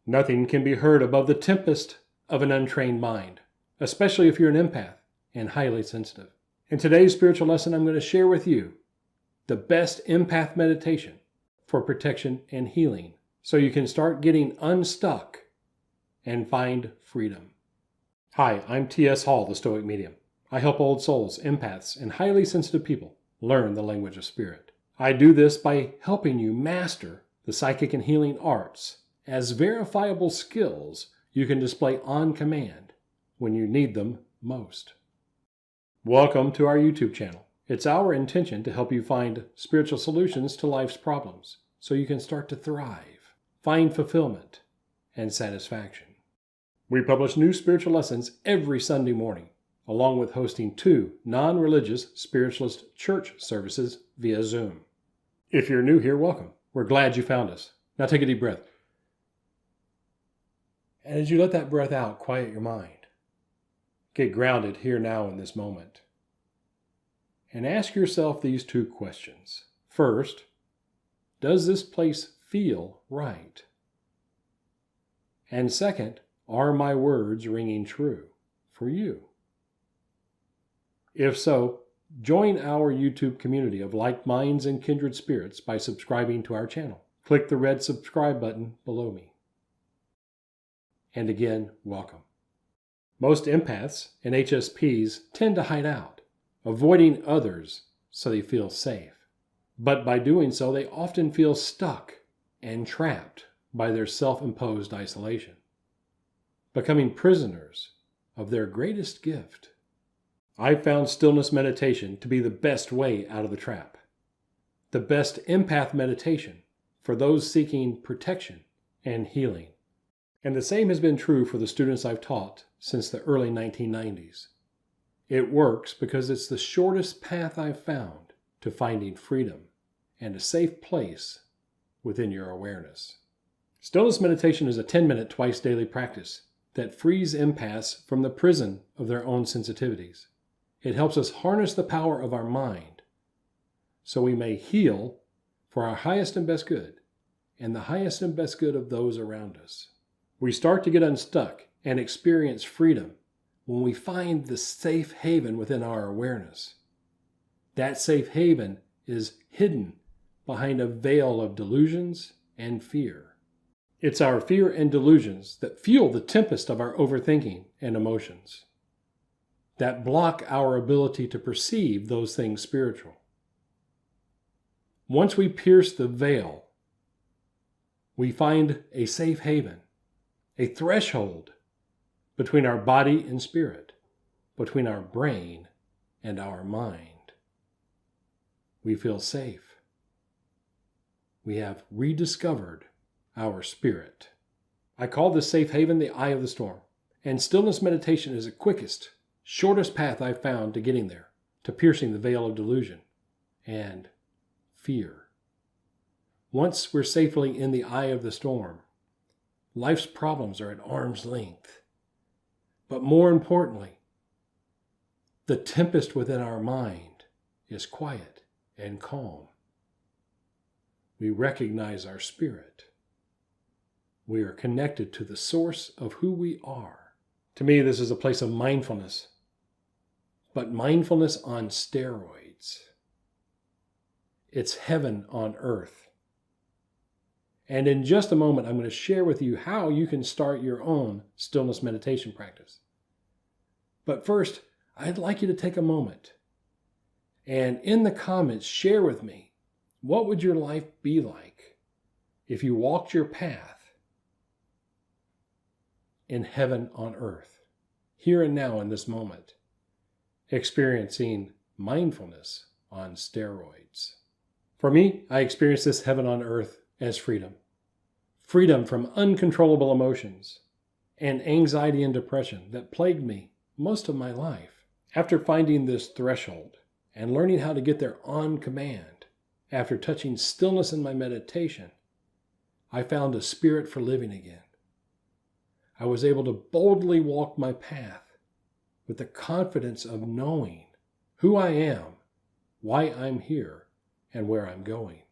Nothing can be heard above the tempest of an untrained mind, especially if you're an empath and highly sensitive. In today's spiritual lesson, I'm going to share with you the best empath meditation for protection and healing so you can start getting unstuck and find freedom. Hi, I'm T.S. Hall, the Stoic Medium. I help old souls, empaths, and highly sensitive people learn the language of spirit. I do this by helping you master the psychic and healing arts as verifiable skills you can display on command when you need them most. Welcome to our YouTube channel. It's our intention to help you find spiritual solutions to life's problems so you can start to thrive, find fulfillment, and satisfaction. We publish new spiritual lessons every Sunday morning, along with hosting 2 non-religious spiritualist church services via Zoom. If you're new here, welcome. We're glad you found us. Now take a deep breath. And as you let that breath out, quiet your mind. Get grounded here now in this moment. And ask yourself these 2 questions. First, does this place feel right? And second, are my words ringing true for you? If so, join our YouTube community of like minds and kindred spirits by subscribing to our channel. Click the red subscribe button below me. And again, welcome. Most empaths and HSPs tend to hide out, avoiding others so they feel safe. But by doing so, they often feel stuck and trapped by their self-imposed isolation, becoming prisoners of their greatest gift. I found stillness meditation to be the best way out of the trap, the best empath meditation for those seeking protection and healing. And the same has been true for the students I've taught since the early 1990s. It works because it's the shortest path I've found to finding freedom and a safe place within your awareness. Stillness meditation is a 10-minute twice daily practice that frees empaths from the prison of their own sensitivities. It helps us harness the power of our mind so we may heal for our highest and best good and the highest and best good of those around us. We start to get unstuck and experience freedom when we find the safe haven within our awareness. That safe haven is hidden behind a veil of delusions and fear. It's our fear and delusions that fuel the tempest of our overthinking and emotions, that block our ability to perceive those things spiritual. Once we pierce the veil, we find a safe haven, a threshold between our body and spirit, between our brain and our mind. We feel safe. We have rediscovered our spirit. I call this safe haven the eye of the storm, and stillness meditation is the quickest, shortest path I've found to getting there, to piercing the veil of delusion and fear. Once we're safely in the eye of the storm, life's problems are at arm's length. But more importantly, the tempest within our mind is quiet and calm. We recognize our spirit. We are connected to the source of who we are. To me, this is a place of mindfulness, but mindfulness on steroids. It's heaven on earth. And in just a moment, I'm going to share with you how you can start your own stillness meditation practice. But first, I'd like you to take a moment and in the comments share with me, what would your life be like if you walked your path in heaven on earth, here and now in this moment, experiencing mindfulness on steroids? For me, I experience this heaven on earth as freedom. Freedom from uncontrollable emotions and anxiety and depression that plagued me most of my life. After finding this threshold and learning how to get there on command, after touching stillness in my meditation, I found a spirit for living again. I was able to boldly walk my path with the confidence of knowing who I am, why I'm here, and where I'm going.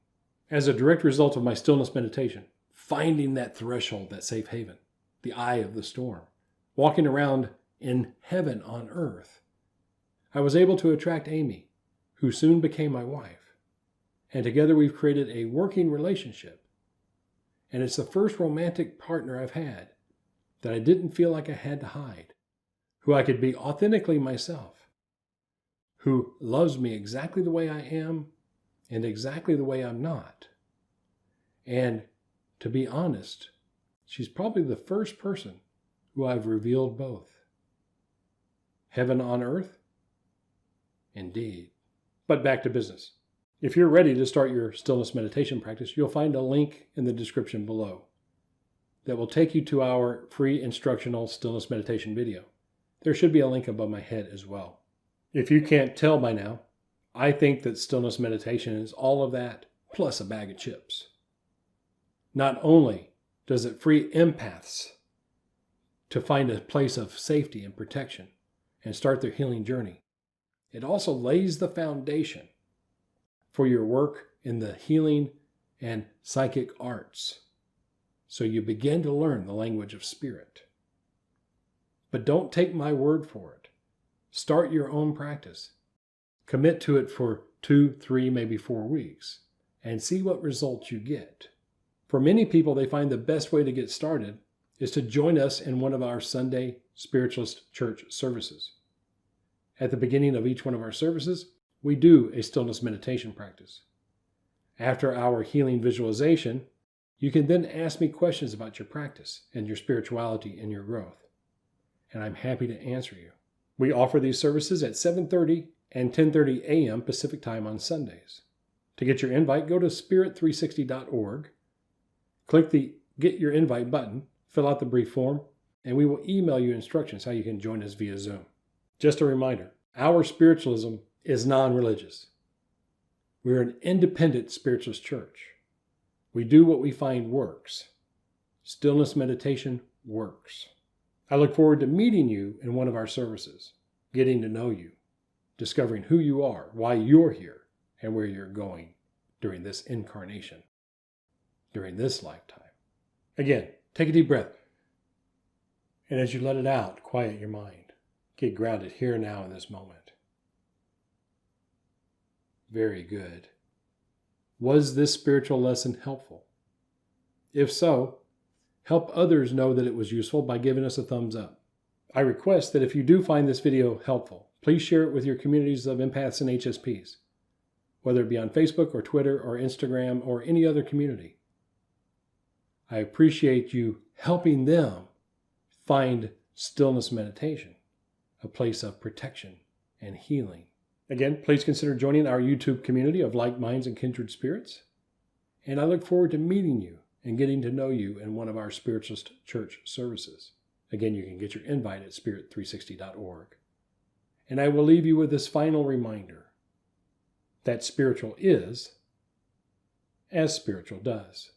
As a direct result of my stillness meditation, finding that threshold, that safe haven, the eye of the storm, walking around in heaven on earth, I was able to attract Amy, who soon became my wife. And together we've created a working relationship. And it's the first romantic partner I've had that I didn't feel like I had to hide, who I could be authentically myself, who loves me exactly the way I am and exactly the way I'm not. And to be honest, she's probably the first person who I've revealed both. Heaven on earth? Indeed. But back to business. If you're ready to start your stillness meditation practice, you'll find a link in the description below that will take you to our free instructional stillness meditation video. There should be a link above my head as well. If you can't tell by now, I think that stillness meditation is all of that plus a bag of chips. Not only does it free empaths to find a place of safety and protection and start their healing journey, it also lays the foundation for your work in the healing and psychic arts. So you begin to learn the language of spirit. But don't take my word for it. Start your own practice. Commit to it for 2, 3, maybe 4 weeks and see what results you get. For many people, they find the best way to get started is to join us in one of our Sunday Spiritualist church services. At the beginning of each one of our services, we do a stillness meditation practice. After our healing visualization, you can then ask me questions about your practice and your spirituality and your growth. And I'm happy to answer you. We offer these services at 7:30 and 10:30 a.m. Pacific Time on Sundays. To get your invite, go to spirit360.org, click the Get Your Invite button, fill out the brief form, and we will email you instructions how you can join us via Zoom. Just a reminder, our spiritualism is non-religious. We're an independent spiritualist church. We do what we find works. Stillness meditation works. I look forward to meeting you in one of our services, getting to know you, discovering who you are, why you're here, and where you're going during this incarnation, during this lifetime. Again, take a deep breath. And as you let it out, quiet your mind. Get grounded here now in this moment. Very good. Was this spiritual lesson helpful? If so, help others know that it was useful by giving us a thumbs up. I request that if you do find this video helpful, please share it with your communities of empaths and HSPs, whether it be on Facebook or Twitter or Instagram or any other community. I appreciate you helping them find stillness meditation, a place of protection and healing. Again, please consider joining our YouTube community of like minds and kindred spirits. And I look forward to meeting you and getting to know you in one of our Spiritualist church services. Again, you can get your invite at spirit360.org. And I will leave you with this final reminder that spiritual is as spiritual does.